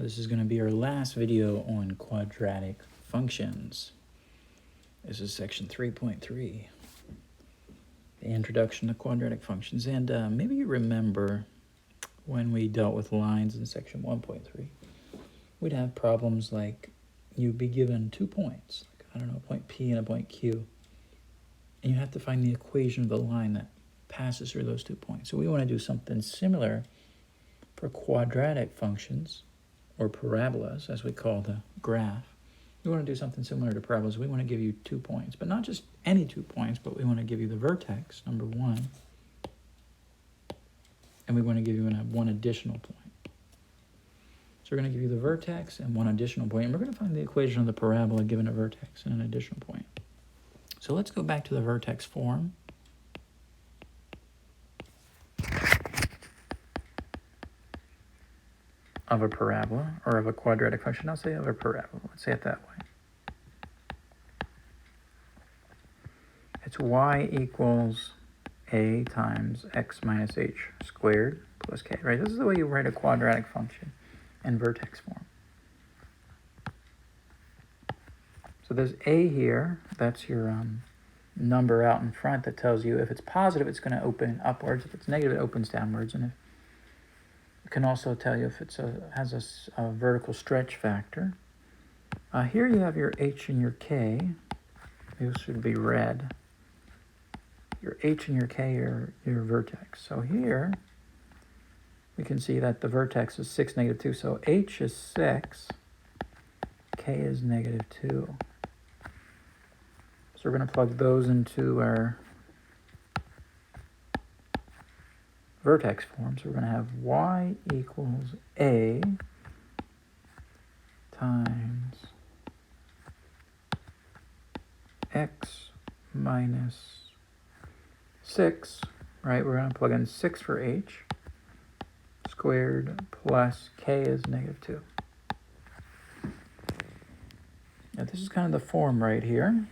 This is going to be our last video on quadratic functions. This is section 3.3, the introduction to quadratic functions. And maybe you remember when we dealt with lines in section 1.3, we'd have problems like you'd be given 2 points, like, I don't know, a point P and a point Q, and you have to find the equation of the line that passes through those 2 points. So we want to do something similar for quadratic functions, or parabolas, as we call the graph. We want to do something similar to parabolas. We want to give you 2 points, but not just any 2 points, but we want to give you the vertex, number 1, and we want to give you one additional point. So we're going to give you the vertex and one additional point, and we're going to find the equation of the parabola given a vertex and an additional point. So let's go back to the vertex form. Of a parabola, or of a quadratic function. I'll say of a parabola. Let's say it that way. It's y equals a times x minus h squared plus k, right? This is the way you write a quadratic function in vertex form. So there's a here. That's your number out in front that tells you if it's positive, it's going to open upwards. If it's negative, it opens downwards. And it can also tell you if it has a vertical stretch factor. Here you have your h and your k. These should be red. Your h and your k are your vertex. So here we can see that the vertex is 6, negative 2. So h is 6, k is negative 2. So we're going to plug those into our vertex form. So we're going to have y equals a times x minus 6, right? We're going to plug in 6 for h squared plus k is negative 2. Now this is kind of the form right here.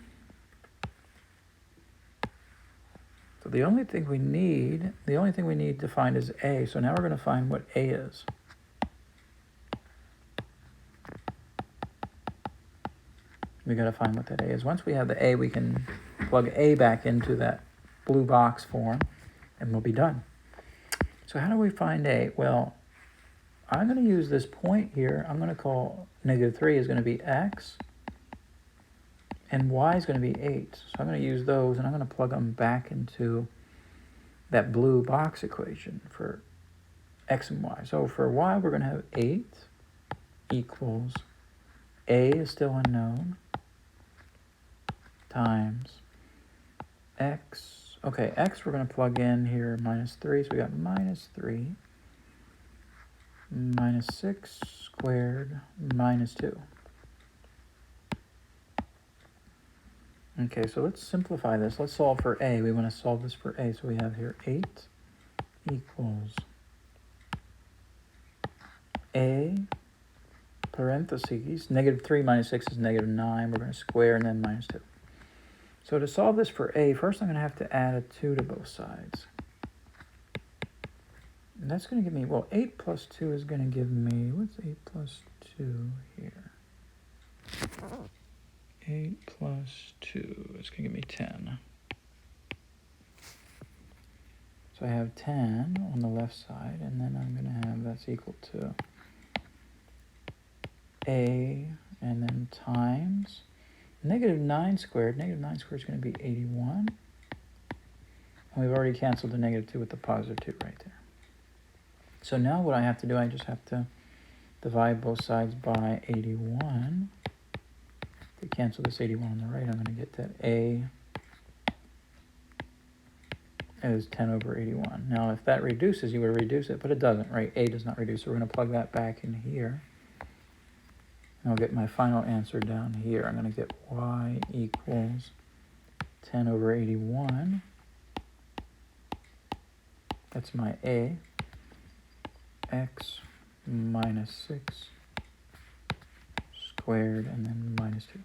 So the only thing we need to find is a. So now we're going to find what a is. We got to find what that a is. Once we have the a, we can plug a back into that blue box form, and we'll be done. So how do we find a? Well, I'm going to use this point here. I'm going to call negative 3 is going to be x, and y is going to be 8. So I'm going to use those, and I'm going to plug them back into that blue box equation for x and y. So for y, we're going to have 8 equals a is still unknown times x. Okay, x we're going to plug in here minus 3. So we got minus 3 minus 6 squared minus 2. Okay, so let's simplify this. Let's solve for a. We want to solve this for a. So we have here 8 equals a parentheses. Negative 3 minus 6 is negative 9. We're going to square and then minus 2. So to solve this for a, first I'm going to have to add a 2 to both sides. And that's going to give me, well, 8 plus 2 is going to give me, what's 8 plus 2 here? 8 plus 2 is going to give me 10. So I have 10 on the left side, and then I'm going to have that's equal to a, and then times negative 9 squared. Negative 9 squared is going to be 81. And we've already canceled the negative 2 with the positive 2 right there. So now what I have to do, I just have to divide both sides by 81. To cancel this 81 on the right, I'm going to get that a is 10 over 81. Now, if that reduces, you would reduce it, but it doesn't, right? A does not reduce, so we're going to plug that back in here. And I'll get my final answer down here. I'm going to get y equals 10 over 81. That's my a. X minus 6 squared, and then minus 2.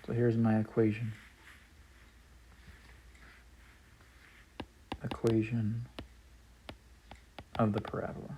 So here's my equation. Equation of the parabola.